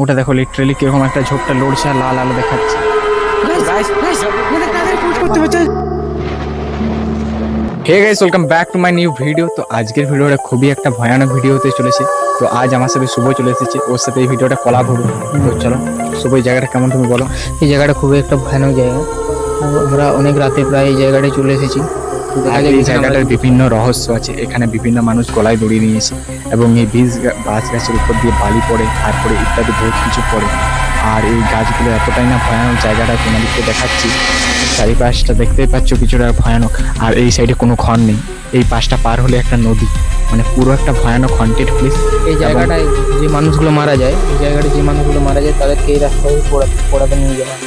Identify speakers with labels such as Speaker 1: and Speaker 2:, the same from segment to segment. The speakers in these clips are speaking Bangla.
Speaker 1: ওটা দেখো লিটারালি কিরকম একটা ঝোপটা লড়ছে আর লাল আলো দেখাচ্ছে। Hey guys, welcome back to my new video. তো আজকের ভিডিওটা খুবই একটা ভয়ানক ভিডিও হতে চলেছে। তো আজ আমার সাথে শুভ চলে এসেছে, ওর সাথে এই ভিডিওটা কলাব হবে। তো চলো শুভ, এই জায়গাটা কেমন তুমি বলো।
Speaker 2: এই জায়গাটা খুবই একটা ভয়ানক জায়গা। আমরা অনেক রাতে প্রায় এই জায়গাটায় চলে এসেছি।
Speaker 1: আর এই জায়গাটার বিভিন্ন রহস্য আছে। এখানে বিভিন্ন মানুষ গলায় দড়ি নিয়েছে এবং এই বাঁশ গাছের উপর দিয়ে বালি পড়ে, তারপরে ইত্যাদি বহুত কিছু পড়ে। আর এই গাছগুলো এতটাই না ভয়ানক, জায়গাটা তোমাদেরকে দেখাচ্ছি। চারিপাশটা দেখতেই পাচ্ছ কিছুটা ভয়ানক। আর এই সাইডে কোনো ঘর নেই, এই পাশটা পার হলে একটা নদী, মানে পুরো একটা ভয়ানক হন্টেড প্লেস।
Speaker 2: এই জায়গাটায় যে মানুষগুলো মারা যায়, তাদেরকে এই রাস্তায় পোড়াতে নিয়ে যাওয়া হয়।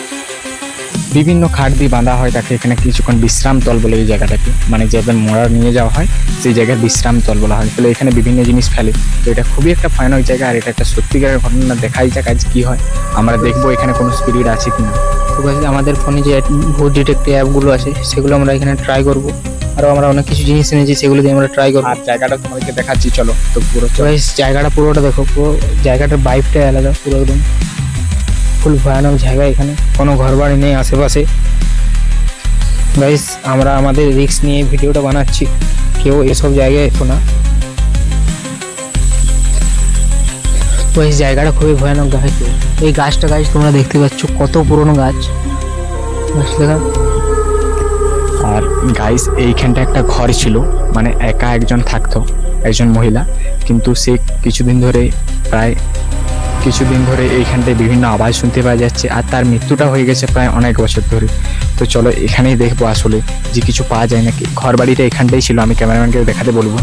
Speaker 1: বিভিন্ন খাট দিয়ে বাঁধা হয় তাকে। এখানে কিছুক্ষণ বিশ্রাম তল বলে এই জায়গাটাকে, মানে যেখানে মরা নিয়ে যাওয়া হয় সেই জায়গায় বিশ্রাম তল বলা হয়। তাহলে এখানে বিভিন্ন জিনিস ফেলে। তো এটা খুবই একটা ভয়ানক জায়গা, আর এটা একটা সত্যিকারের ঘটনা। দেখাই যাক আজ কি হয়। আমরা দেখবো এখানে কোনো স্পিরিট আছে কিনা।
Speaker 2: তো আমাদের ফোনে যে ভূত ডিটেক্টিভ অ্যাপগুলো আছে সেগুলো আমরা এখানে ট্রাই করবো। আরও আমরা অনেক কিছু জিনিস এনেছি, সেগুলো দিয়ে আমরা ট্রাই করবো।
Speaker 1: আর জায়গাটা তোমাদেরকে দেখাচ্ছি, চলো। তো পুরো
Speaker 2: জায়গাটা পুরোটা দেখো, পুরো জায়গাটার ভাইবটাই আলাদা, পুরো একদম ফুল ভয়ানক জায়গা। এখানে কোনো ঘরবাড়ি নেই আশেপাশে। গাইস, আমরা আমাদের রিস্ক নিয়ে ভিডিওটা বানাচ্ছি, কেউ এসব জায়গায় এসো না। তো এই জায়গাটা খুবই ভয়ানক গাছ। এই গাছটা তোমরা দেখতে পাচ্ছ কত পুরনো গাছ। দেখা।
Speaker 1: আর গাইস, এইখানটা একটা ঘর ছিল, মানে একা একজন থাকতো, একজন মহিলা। কিন্তু সে কিছুদিন ধরে এইখানটায় বিভিন্ন আওয়াজ শুনতে পাওয়া যাচ্ছে। আর তার মৃত্যুটা হয়ে গেছে প্রায় অনেক বছর ধরে। তো চলো এখানেই দেখবো আসলে যে কিছু পাওয়া যায় নাকি। ঘর বাড়িটা এখানটাই ছিল, আমি ক্যামেরাম্যানকে দেখাতে বলবো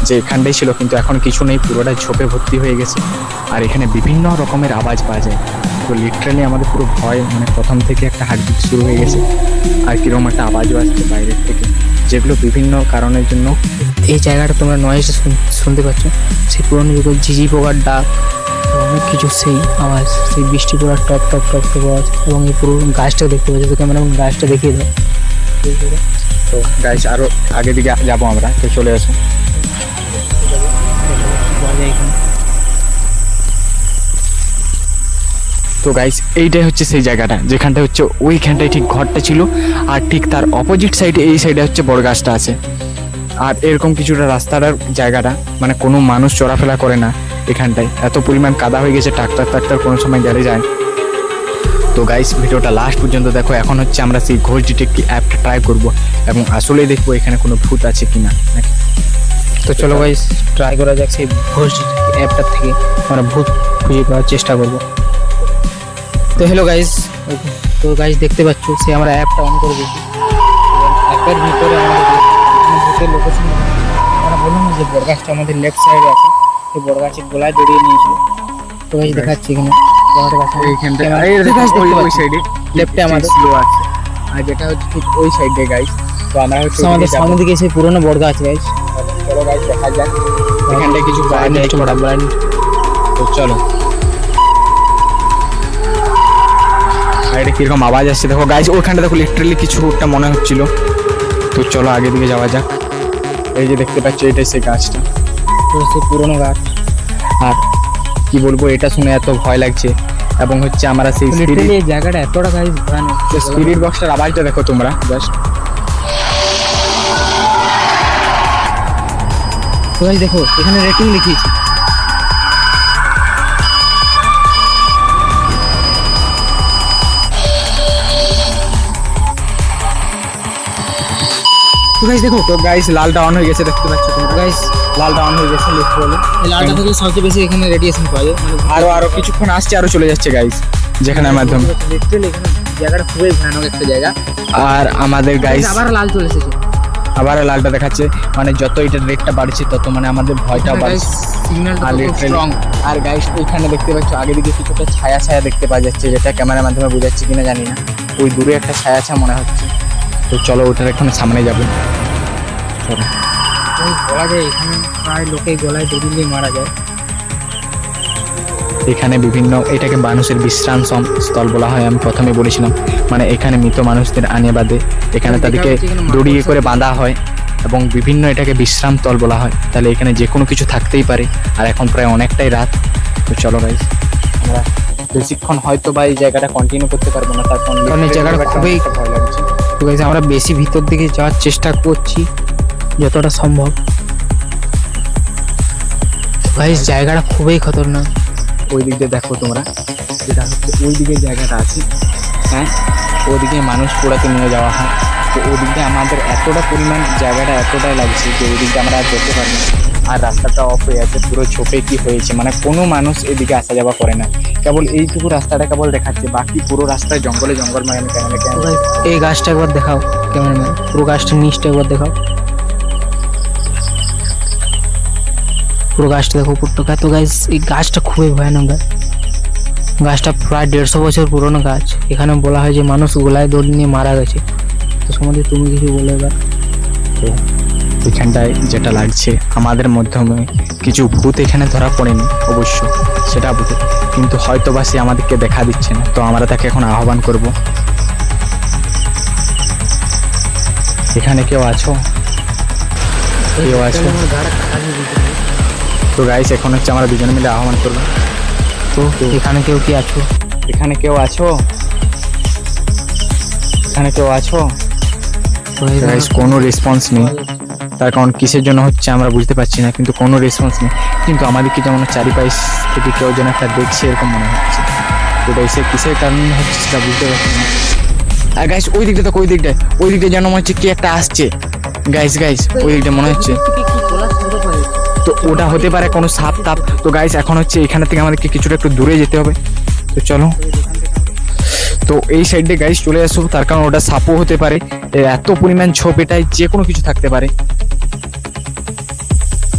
Speaker 1: যে এখানটাই ছিল, কিন্তু এখন কিছু নেই, পুরোটা ঝোপে ভর্তি হয়ে গেছে। আর এখানে বিভিন্ন রকমের আওয়াজ পাওয়া যায়। তো লিটারালি আমাদের পুরো ভয়, মানে প্রথম থেকে একটা হার্টবিট শুরু হয়ে গেছে। আর কীরকম একটা আওয়াজও আসছে বাইরের থেকে, যেগুলো বিভিন্ন কারণের জন্য।
Speaker 2: এই জায়গাটা তোমরা নয়েজটা শুনতে পাচ্ছ, সেই পুরনো যুগের ঝিঝি পোকার ডাক, অনেক কিছু সেই আওয়াজ, সেই বৃষ্টি পড়ার টপ টপ টপ টপ আওয়াজ। এবং এই পুরো গাছটা দেখতে পাচ্ছি, তো ক্যামেরাম্যান গাছটা দেখিয়ে দেয়।
Speaker 1: তো গাইস, আরও আগে দিকে যাবো আমরা, তো চলে আসুন। তো গাইস, এইটাই হচ্ছে সেই জায়গাটা যেখানটা হচ্ছে ওইখানটায় ঠিক ঘরটা ছিল। আর ঠিক তার অপোজিট সাইডে, এই সাইডে হচ্ছে বড় গাছটা আছে। আর এরকম কিছুটা রাস্তাটার জায়গাটা, মানে কোনো মানুষ চলাফেরা করে না এখানটায়। এত পরিমাণ কাদা হয়ে গেছে, ট্রাক্টর কোনো সময় গেলে যায়। তো গাইস, ভিডিওটা লাস্ট পর্যন্ত দেখো। এখন হচ্ছে আমরা সেই ঘোষ ডিটেকটিভ অ্যাপটা ট্রাই করব এবং আসলেই দেখবো এখানে কোনো ভূত আছে কিনা নাকি।
Speaker 2: তো চলো গাইস, ট্রাই করা যাক। সেই ঘোষ অ্যাপটার থেকে আমরা ভূত খুঁজে পাওয়ার চেষ্টা করব। তো হ্যালো গাইস, তো গাইস দেখতে পাচ্ছ, সে আমরা অ্যাপটা অন করে দিয়েছি। অ্যাপের ভিতরে আমাদের ভূতের লোকেশন, আমরা বললাম যে বড় গাছটা আমাদের লেফট সাইডে আছে। সেই বড় গাছের গোলায় জড়িয়ে নিয়েছিল। তো গাইস দেখাচ্ছি এখানে লেফটে আমাদের
Speaker 1: স্লো আছে, আর যেটা হচ্ছে ঠিক ওই সাইডে গাইস। তো আমরা হচ্ছে
Speaker 2: আমাদের সামনের দিকে সেই পুরোনো বড় গাছ গাইস।
Speaker 1: চলো গাইস, দেখা যাক এখানটায় কিছু পাওয়া যায় কিনা। তো চলো। আর এটা কিরকম আওয়াজ আসছে দেখো গাইস, ওইখানটা দেখো লিটারালি কিছু একটা মনে হচ্ছিল। তো চলো আগে দিকে যাওয়া যাক। এই যে দেখতে পাচ্ছ, এটাই সেই গাছটা,
Speaker 2: তো সেই পুরোনো গাছ।
Speaker 1: আর কি বলবো, এটা শুনে এত ভয় লাগছে। এবং হচ্ছে আমরা সেই
Speaker 2: এই জায়গাটা এতটা গাইস ভয়ানক।
Speaker 1: স্পিরিট বক্সটার আওয়াজটা দেখো তোমরা জাস্ট।
Speaker 2: তো গাইস দেখো, এখানে রেটিং লিখিয়েছি। তো গাইস দেখো,
Speaker 1: তো গাইস লালটা অন হয়ে গেছে, দেখতে পাচ্ছ তোমরা
Speaker 2: গাইস
Speaker 1: লালটা অন হয়ে গেছে লিটারালি।
Speaker 2: এই লালটা থেকে সবচেয়ে বেশি এখানে রেডিয়েশন পাওয়া যায়, মানে
Speaker 1: আরো কিছুক্ষণ আসছে, আরো চলে যাচ্ছে গাইস, যেখানের মাধ্যমে
Speaker 2: লিটারালি এখানে জায়গাটা খুবই ভয়ানক একটা জায়গা।
Speaker 1: আর আমাদের গাইস
Speaker 2: আবার লাল চলে এসেছে,
Speaker 1: আবার লালটা দেখাচ্ছে। মানে যত এটার রেটটা বাড়ছে তত মানে আমাদের ভয়টাও বাড়ছে। আর গাইস ওইখানে দেখতে পাচ্ছ আগে দিকে কিছুটা ছায়া ছায়া দেখতে পাওয়া যাচ্ছে, যেটা ক্যামেরার মাধ্যমে বোঝাচ্ছে কিনা জানি না। ওই দূরে একটা ছায়া ছায়া মনে হচ্ছে। তো চলো ওটার এখন সামনে যাবো।
Speaker 2: বলা যায় এখানে প্রায় লোকে গলায় দড়ি দিয়ে মারা যায়।
Speaker 1: এখানে বিভিন্ন, এটাকে মানুষের বিশ্রাম স্থল বলা হয়। আমি প্রথমে বলেছিলাম, মানে এখানে মৃত মানুষদের আনে বাদে এখানে তাদেরকে দড়িয়ে করে বাঁধা হয় এবং বিভিন্ন এটাকে বিশ্রাম স্থল বলা হয়। তাহলে এখানে যে কোনো কিছু থাকতেই পারে। আর এখন প্রায় অনেকটাই রাত। তো চলো গাইস, আমরা বেশিক্ষণ হয়তো বা এই জায়গাটা কন্টিনিউ করতে পারবো না, তার
Speaker 2: কারণ এই জায়গাটা খুবই-
Speaker 1: ভয় লাগছে।
Speaker 2: তো গাইস আমরা বেশি ভিতর দিকে যাওয়ার চেষ্টা করছি যতটা সম্ভব। গাইস জায়গাটা খুবই খতরনাক।
Speaker 1: ওই দিক দিয়ে দেখো তোমরা, যেটা হচ্ছে ওই দিকে জায়গাটা আছে, হ্যাঁ ওদিকে মানুষ পোড়াতে নিয়ে যাওয়া হয়। তো ওদিক দিয়ে আমাদের এতটা পরিমাণ জায়গাটা এতটাই লাগছে যে ওই দিক দিয়ে আমরা আর যেতে পারি না। আর রাস্তাটা অফ হয়ে আছে, পুরো ছোপে কি হয়েছে, মানে কোনো মানুষ এদিকে আসা যাওয়া করে না, কেবল এইটুকু রাস্তাটা কেবল দেখাচ্ছে, বাকি পুরো রাস্তায় জঙ্গলে জঙ্গল, মানে
Speaker 2: তো guys, এই গাছটা একবার দেখাও ক্যামেরাম্যান, পুরো গাছটার নিচটা একবার দেখাও, পুরো গাছটা দেখো পুরোটা। তো গাইস এই গাছটা খুবই ভয়ানক গাছ। গাছটা প্রায় 150 বছর পুরনো গাছ। এখানে বলা হয় যে মানুষ গোলায় দড়ি নিয়ে মারা গেছে। তো সম্বন্ধে তুমি কিছু বলে এবার।
Speaker 1: তো এখানটায় যেটা লাগছে, আমাদের মাধ্যমে কিছু ভূত এখানে ধরা পড়েনি অবশ্য, সেটা ভূত, কিন্তু হয়তো বা সে আমাদেরকে দেখা দিচ্ছে না। তো আমরা তাকে এখন আহ্বান করব, এখানে কেউ আছো? কেউ আছো? তো গাইস এখন হচ্ছে আমরা দুজনে মিলে আহ্বান করবো।
Speaker 2: তো এখানে কেউ কি আছো?
Speaker 1: এখানে কেউ আছো? এখানে কেউ আছো?
Speaker 2: তো এই
Speaker 1: গাইস কোনো রেসপন্স নেই, তার কারণ কিসের জন্য হচ্ছে আমরা বুঝতে পারছি না, কিন্তু কোনো রেসপন্স নেই। কিন্তু আমাদেরকে যেমন চারিপাশ থেকে কেউ যেন একটা দেখছে এরকম মনে হচ্ছে। তো গাইস কিসের কারণে হচ্ছে সেটা বুঝতে পারছি না। আর গাইস ওই দিকটা তো, ওই দিকটা যেন মনে হচ্ছে কি একটা আসছে। গাইস ওই দিকটা মনে হচ্ছে, তো ওটা হতে পারে কোনো সাপ টাপ। তো গাইস এখন হচ্ছে এখান থেকে আমাদেরকে কিছুটা একটু দূরে যেতে হবে। তো চলো, তো এই সাইডে গাইস চলে আসো, তার কারণ ওটা সাপও হতে পারে, এত পরিমাণ ছোপ, এটাই যে কোনো কিছু থাকতে পারে।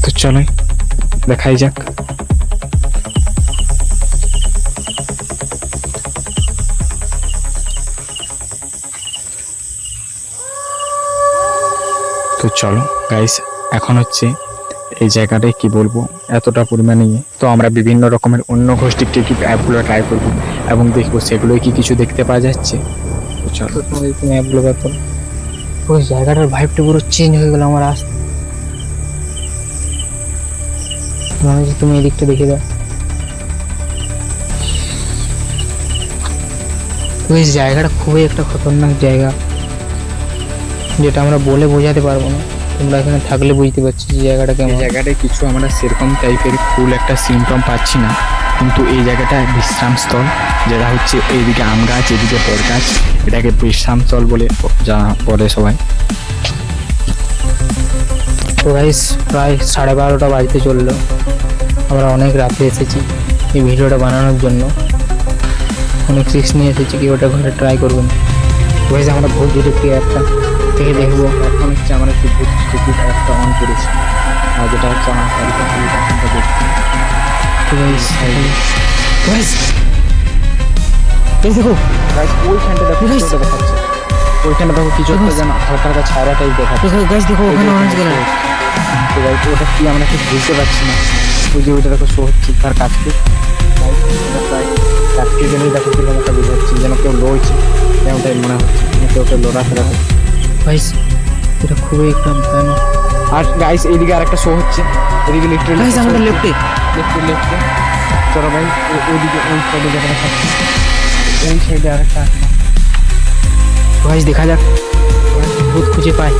Speaker 1: তো চলো দেখাই যাক। তো চলো গাইস এখন হচ্ছে এই জায়গাটায় কি বলবো, এতটা পরিমাণে তো আমরা বিভিন্ন রকমের অন্য গোষ্ঠীকে কি অ্যাপগুলো ট্রাই করবো এবং দেখবো সেগুলোই কি কিছু দেখতে পাওয়া যাচ্ছে। তো চলো,
Speaker 2: তুমি অ্যাপগুলো ব্যাক করো। ওই জায়গাটার ভাইবটা পুরো চেঞ্জ হয়ে গেল আমার আসতে। মনে হচ্ছে তুমি এই দিকটা দেখে দাও। তো এই জায়গাটা খুবই একটা খতরনাক জায়গা, যেটা আমরা বলে বোঝাতে পারবো না। তোমরা এখানে থাকলে বুঝতে পারছি যে জায়গাটা
Speaker 1: এই
Speaker 2: কেমন।
Speaker 1: জায়গাটায় কিছু আমরা সেরকম টাইপের ফুল একটা সিমটম পাচ্ছি না, কিন্তু এই জায়গাটা বিশ্রামস্থল, যেটা হচ্ছে এইদিকে আম গাছ, এদিকে বট গাছ, এটাকে বিশ্রামস্থল বলে বলে সবাই।
Speaker 2: তো গাইস প্রায় 12:30 বাজতে চললো। আমরা অনেক রাতে এসেছি এই ভিডিওটা বানানোর জন্য, অনেক রিস্ক নিয়ে এসেছি কি ওটা ঘরে ট্রাই করবেন। গাইস আমরা ভূত ডিটেক্টিভ অ্যাপটা থেকে দেখবো।
Speaker 1: এখন হচ্ছে আমরা একটু টিকিট একটা অন করেছি, আর যেটা হচ্ছে আমার তালিকা দেখছি।
Speaker 2: তো গাইস গাইস এই দেখো,
Speaker 1: ওইখানটা দেখো,
Speaker 2: Guys!
Speaker 1: কিছু একটা দেখাচ্ছে, ওইখানটা দেখো কিছু একটা যেন হালকা হালকা ছায়া টাইপ দেখাচ্ছে।
Speaker 2: গাইস দেখো ওখানে অরেঞ্জ কালার।
Speaker 1: তো গাইস ওটা কি আমরা ঠিক বুঝতে পারছি না। ওই যে ওইটা দেখো শো হচ্ছে তার কাছকে, প্রায় কাছকে গেলেই দেখো কিরকম একটা বুঝাচ্ছি, যেন কেউ লড়ছে, যেমনটাই মনে হচ্ছে, যেন কেউ একটা লড়াফেরা করছে।
Speaker 2: গাইস এটা খুবই একটা ভয়ানক।
Speaker 1: আর গাইস এইদিকে আরেকটা শো হচ্ছে, এদিকে লিটারালি
Speaker 2: গাইস আমাদের লেফটে
Speaker 1: লেফটে চলো ভাই, ওইদিকে ওই সাইডে দেখা যাচ্ছে, ওই সাইডে আরেকটা আছে।
Speaker 2: গাইস দেখা যাক ভূত খুঁজে পাই।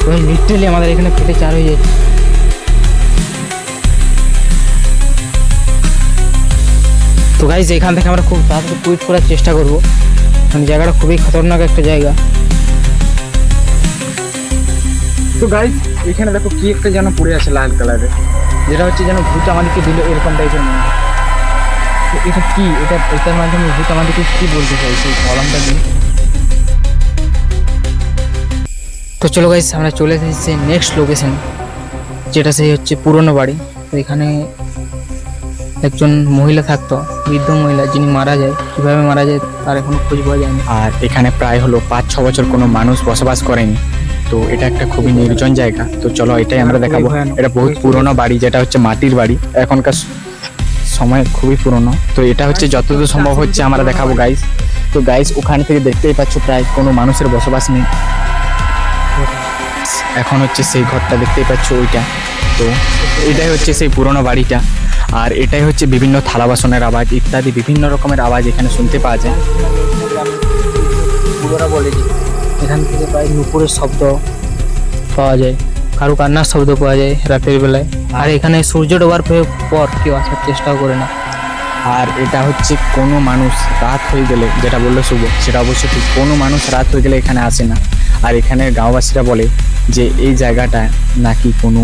Speaker 2: গাইস লিটারালি আমাদের এখানে ফেটে চার হয়ে যাচ্ছে। তো গাইস এখান থেকে আমরা খুব তাড়াতাড়ি কুইট করার চেষ্টা করবো, কারণ জায়গাটা খুবই খতরনাক একটা জায়গা।
Speaker 1: তো গাইস এখানে দেখো কি একটা যেন পড়ে আছে লাল কালারের, যেটা হচ্ছে যেন ভূত আমাদেরকে দিল এরকম টাইপের মনে হয়। তো এটা কি, এটার মাধ্যমে ভূত আমাদেরকে কি বলতে চাইছে এই কলমটা নিয়ে।
Speaker 2: তো চলো গাইস আমরা চলে এসেছি নেক্সট লোকেশন, যেটা সেই হচ্ছে পুরনো বাড়ি। তো এখানে একজন মহিলা থাকতো, বৃদ্ধ মহিলা, যিনি মারা যায়। কিভাবে মারা যায় তার এখনো খোঁজ পাওয়া যায়নি।
Speaker 1: আর এখানে প্রায় হলো 5-6 বছর কোনো মানুষ বসবাস করেনি। তো এটা একটা খুবই নির্জন জায়গা। তো চলো এটাই আমরা দেখাবো। এটা বহুত পুরনো বাড়ি, যেটা হচ্ছে মাটির বাড়ি, এখনকার সময় খুবই পুরনো। তো এটা হচ্ছে যতদূর সম্ভব হচ্ছে আমরা দেখাবো গাইস। তো গাইস ওখানে থেকে দেখতেই পাচ্ছ প্রায় কোনো মানুষের বসবাস নেই। এখন হচ্ছে সেই ঘরটা দেখতেই পাচ্ছ ওইটা। তো এটাই হচ্ছে সেই পুরনো বাড়িটা। আর এটাই হচ্ছে বিভিন্ন থালা বাসনের আওয়াজ ইত্যাদি বিভিন্ন রকমের আওয়াজ এখানে শুনতে পাওয়া যায়।
Speaker 2: বুড়োরা বলে যে এখান থেকে প্রায় নুপুরের শব্দ পাওয়া যায়, কারু কান্নার শব্দ পাওয়া যায় রাতের বেলায়। আর এখানে সূর্য ডোবার পর কেউ আসার চেষ্টাও করে না।
Speaker 1: আর এটা হচ্ছে কোনো মানুষ রাত হয়ে গেলে, যেটা বললো শুভ সেটা অবশ্যই ঠিক, কোনো মানুষ রাত হয়ে গেলে এখানে আসে না। আর এখানে গাঁওবাসীরা বলে যে এই জায়গাটা নাকি কোনো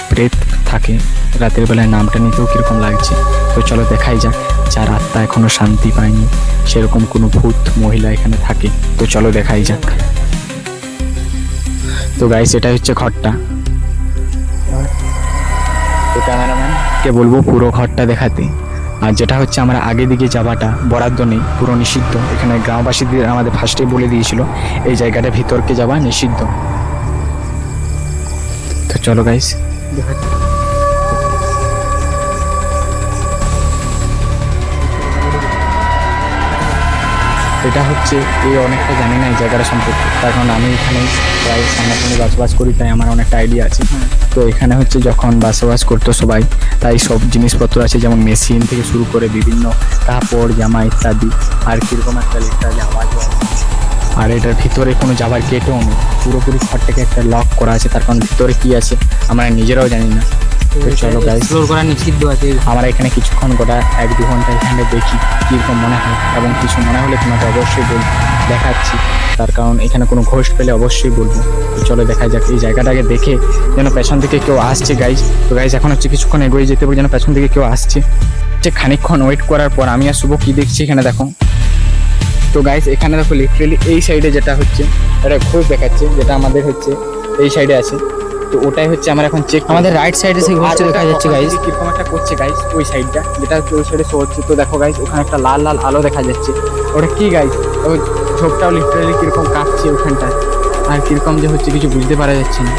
Speaker 1: প্রেত থাকে, রাতের বেলায় নামটা নিতেও কীরকম লাগছে। তো চলো দেখাই যাক, যার আত্মা এখনও শান্তি পায়নি সেরকম কোনো ভূত মহিলা এখানে থাকে। তো চলো দেখাই যাক। তো গাইস এটা হচ্ছে ঘরটা, তো ক্যামেরাম্যানকে বলবো পুরো ঘরটা দেখাতে। আর যেটা হচ্ছে আমরা আগে দিকে যাওয়াটা বরাদ্দ নেই, পুরো নিষিদ্ধ। এখানে গ্রামবাসীদের আমাদের ফার্স্টেই বলে দিয়েছিল এই জায়গাটা ভিতরকে যাওয়া নিষিদ্ধ। তো চলো গাইস
Speaker 2: দেখাচ্ছি।
Speaker 1: এটা হচ্ছে এই অনেকটা জানি না এই জায়গাটা সম্পর্কে, তার কারণ আমি এখানে প্রায় সামনাসামনি বসবাস করি, তাই আমার অনেকটা আইডিয়া আছে। তো এখানে হচ্ছে যখন বসবাস করতো সবাই, তাই সব জিনিসপত্র আছে, যেমন মেশিন থেকে শুরু করে বিভিন্ন কাপড় জামা ইত্যাদি। আর কীরকম একটা লিটারালি আওয়াজও আছে। আর এটার ভিতরে কোনো যাবার গেটও নেই, পুরোপুরি ঘরটাকে একটা লক করা আছে, তার কারণ ভিতরে কী আছে আমরা নিজেরাও জানি না। তো চলো গাইস,
Speaker 2: এক্সপ্লোর করা নিষিদ্ধ আছে।
Speaker 1: আমরা এখানে কিছুক্ষণ গোটা 1-2 ঘন্টা এখানে দেখি কীরকম মনে হয়, এবং কিছু মনে হলে তোমাকে অবশ্যই দেখাচ্ছি, তার কারণ এখানে কোনো ঘোষ্ট পেলে অবশ্যই বলবো। তো চলো দেখা যাক। এই জায়গাটাকে দেখে যেন পেছন থেকে কেউ আসছে গাইজ। তো গাইজ এখন হচ্ছে কিছুক্ষণ এগোয়ে যেতে হবে, যেন পেছন থেকে কেউ আসছে। যে খানিকক্ষণ ওয়েট করার পর আমি আর শুভ কী দেখছি এখানে দেখো। তো গাইজ এখানে দেখো লিটারেলি এই সাইডে যেটা হচ্ছে এটা ঘোষ দেখাচ্ছে, যেটা আমাদের হচ্ছে এই সাইডে আছে। তো ওটাই হচ্ছে আমরা এখন চেক,
Speaker 2: আমাদের রাইট সাইডে সেই ঘোষটা দেখা যাচ্ছে গাইস।
Speaker 1: কিরকম একটা করছে গাইস ওই সাইডটা, যেটা হচ্ছে ওই সাইডে শো হচ্ছে। তো দেখো গাইস ওখানে একটা লাল লাল আলো দেখা যাচ্ছে, ওটা কি গাইস? ওই ঝোপটাও লিটারালি কিরকম কাঁপছে ওখানটায়, আর কিরকম যে হচ্ছে কিছু বুঝতে পারা যাচ্ছে না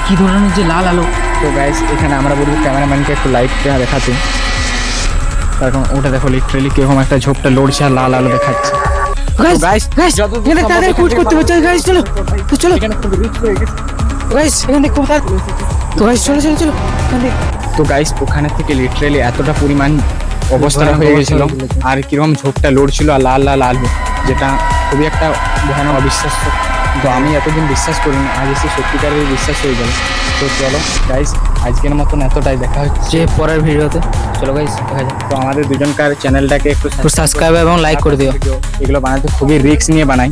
Speaker 2: কি ধরনের যে লাল আলো।
Speaker 1: তো গাইস এখানে আমরা বলবো ক্যামেরাম্যানকে একটু লাইটটা দেখাতে, তার কারণ ওটা দেখো লিটারালি কিরকম একটা ঝোপটা লড়ছে আর লাল আলো দেখাচ্ছে।
Speaker 2: গাইস গাইস এখানে তাদের খোঁজ করতে হচ্ছে গাইস। চলো তো চলো,
Speaker 1: এখানে খুব রিচ হয়ে গেছে
Speaker 2: গাইস এখান থেকে খুব তাড়াতাড়ি। তো গাইস চলো চলো চলো এখান থেকে।
Speaker 1: তো গাইস ওখানে থেকে লিটারালি এতটা পরিমাণ অবস্থাটা হয়ে গেছিল, আর কিরকম ঝোপটা লড়ছিল আর লাল লাল আলো, যেটা খুবই একটা ভয়ানক অবিশ্বাস্য। তো আমি এতদিন বিশ্বাস করিনি, আজ এসে সত্যিকারের বিশ্বাস হয়ে গেল। তো চলো গাইস আজকের মতন এতটাই, দেখা হচ্ছে
Speaker 2: পরের ভিডিওতে। চলো গাইস দেখা যাক।
Speaker 1: তো আমাদের দুজনকার চ্যানেলটাকে একটু
Speaker 2: সাবস্ক্রাইব এবং লাইক করে দিও।
Speaker 1: এগুলো বানাতে খুবই রিস্ক নিয়ে বানাই,